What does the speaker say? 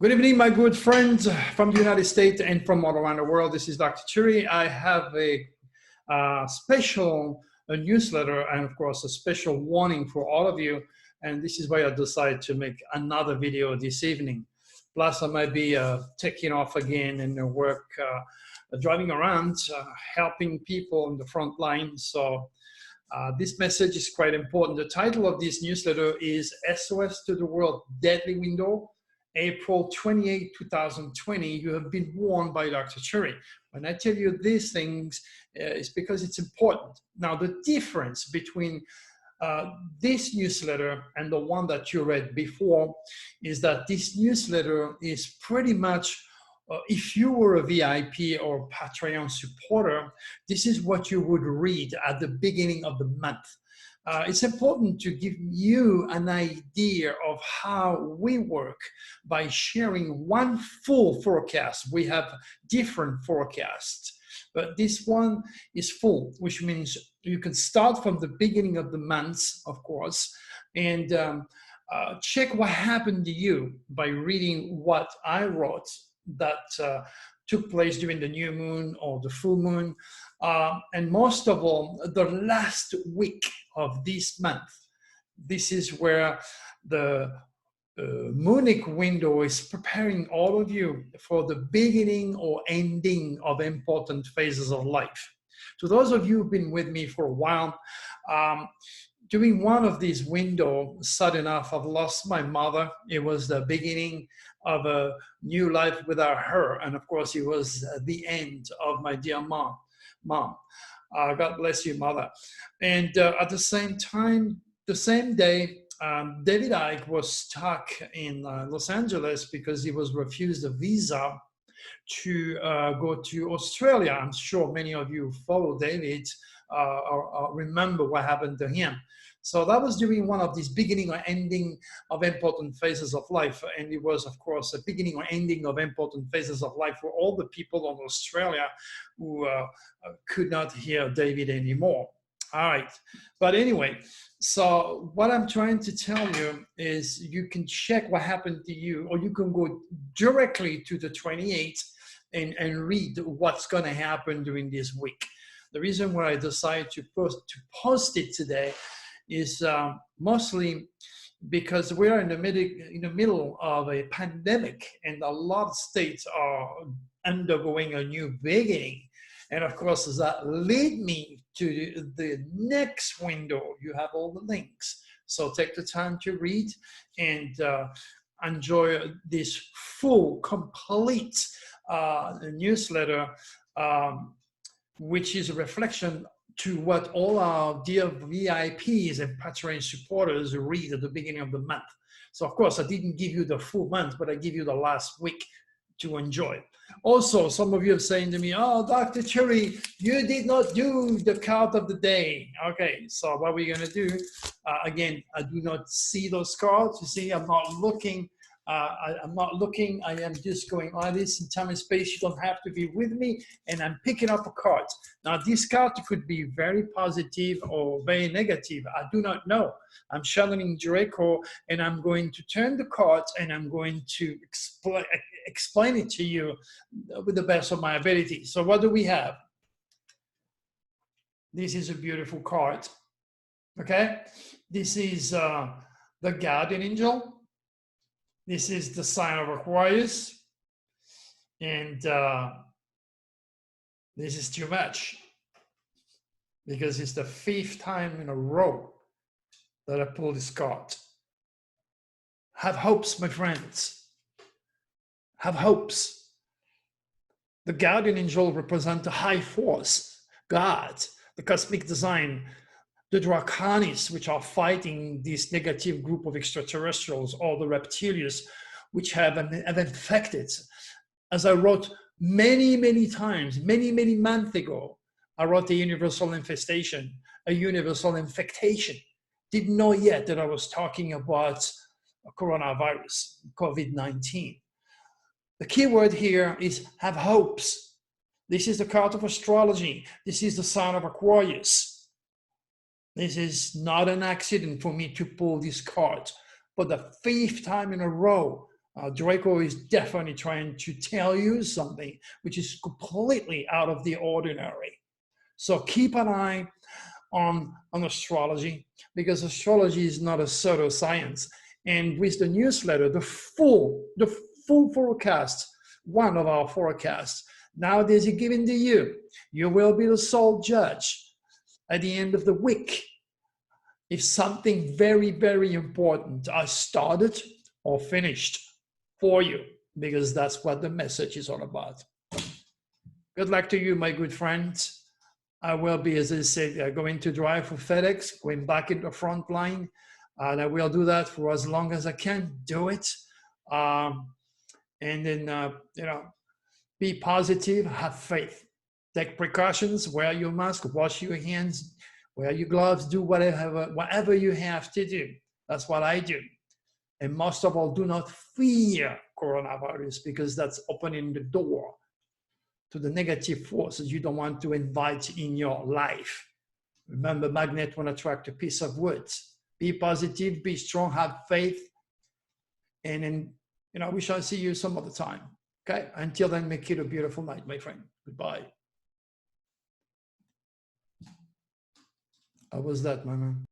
Good evening, my good friends from the United States and from all around the world. This is Dr. Turi. I have a special newsletter and, of course, a special warning for all of you. And this is why I decided to make another video this evening. Plus, I might be taking off again in the work, driving around, helping people on the front line. So this message is quite important. The title of this newsletter is SOS to the World Deadly Window. April 28, 2020, you have been warned by Dr. Turi. When I tell you these things, it's because it's important. Now, the difference between this newsletter and the one that you read before is that this newsletter is pretty much, if you were a VIP or Patreon supporter, this is what you would read at the beginning of the month. It's important to give you an idea of how we work by sharing one full forecast. We have different forecasts, but this one is full, which means you can start from the beginning of the month, of course, and check what happened to you by reading what I wrote that took place during the new moon or the full moon. And most of all, the last week of this month. This is where the moonic window is preparing all of you for the beginning or ending of important phases of life. To those of you who've been with me for a while, during one of these windows, sudden enough, I've lost my mother. It was the beginning of a new life without her. And of course, it was the end of my dear mom. God bless you, Mother. And at the same time, the same day, David Icke was stuck in Los Angeles because he was refused a visa to go to Australia. I'm sure many of you follow David or remember what happened to him. So that was during one of these beginning or ending of important phases of life. And it was, of course, a beginning or ending of important phases of life for all the people in Australia who could not hear David anymore. All right. But anyway, so what I'm trying to tell you is you can check what happened to you, or you can go directly to the 28th and read what's going to happen during this week. The reason why I decided to post it today is mostly because we're in the middle of a pandemic, and a lot of states are undergoing a new beginning. And of course, does that lead me to the next window? You have all the links. So take the time to read and enjoy this full, complete newsletter, which is a reflection to what all our dear VIPs and Patreon supporters read at the beginning of the month. So of course, I didn't give you the full month, but I give you the last week to enjoy. Also, some of you are saying to me, oh, Dr. Turi, you did not do the card of the day. Okay, so what we're gonna do, again, I do not see those cards. You see, I'm not looking. I'm not looking, I am just going like this in time and space. You don't have to be with me, and I'm picking up a card. Now, this card could be very positive or very negative. I do not know. I'm channeling Draco, and I'm going to turn the cards, and I'm going to explain it to you with the best of my ability. So what do we have? This is a beautiful card, okay? This is the Guardian Angel. This is the sign of Aquarius, and this is too much because it's the 5th time in a row that I pull this card. Have hopes, my friends. Have hopes. The Guardian Angel represents the high force, God, the cosmic design, the Draconis, which are fighting this negative group of extraterrestrials, or the reptilians, which have infected. As I wrote many times, many months ago, I wrote a universal infestation, a universal infectation. Didn't know yet that I was talking about coronavirus, COVID-19. The key word here is have hopes. This is the card of astrology. This is the sign of Aquarius. This is not an accident for me to pull this card. For the 5th time in a row, Draco is definitely trying to tell you something which is completely out of the ordinary. So keep an eye on astrology, because astrology is not a pseudoscience. And with the newsletter, the full forecast, one of our forecasts, nowadays is given to you. You will be the sole judge at the end of the week if something very, very important I started or finished for you, because that's what the message is all about. Good luck to you, my good friends. I will be, as I said, going to drive for FedEx, going back in the front line, and I will do that for as long as I can do it. And then, be positive, have faith, take precautions, wear your mask, wash your hands, wear your gloves, do whatever you have to do. That's what I do. And most of all, do not fear coronavirus, because that's opening the door to the negative forces you don't want to invite in your life. Remember, magnet will attract a piece of wood. Be positive, be strong, have faith, and then, we shall see you some other time. Okay? Until then, make it a beautiful night, my friend. Goodbye. How was that, my man?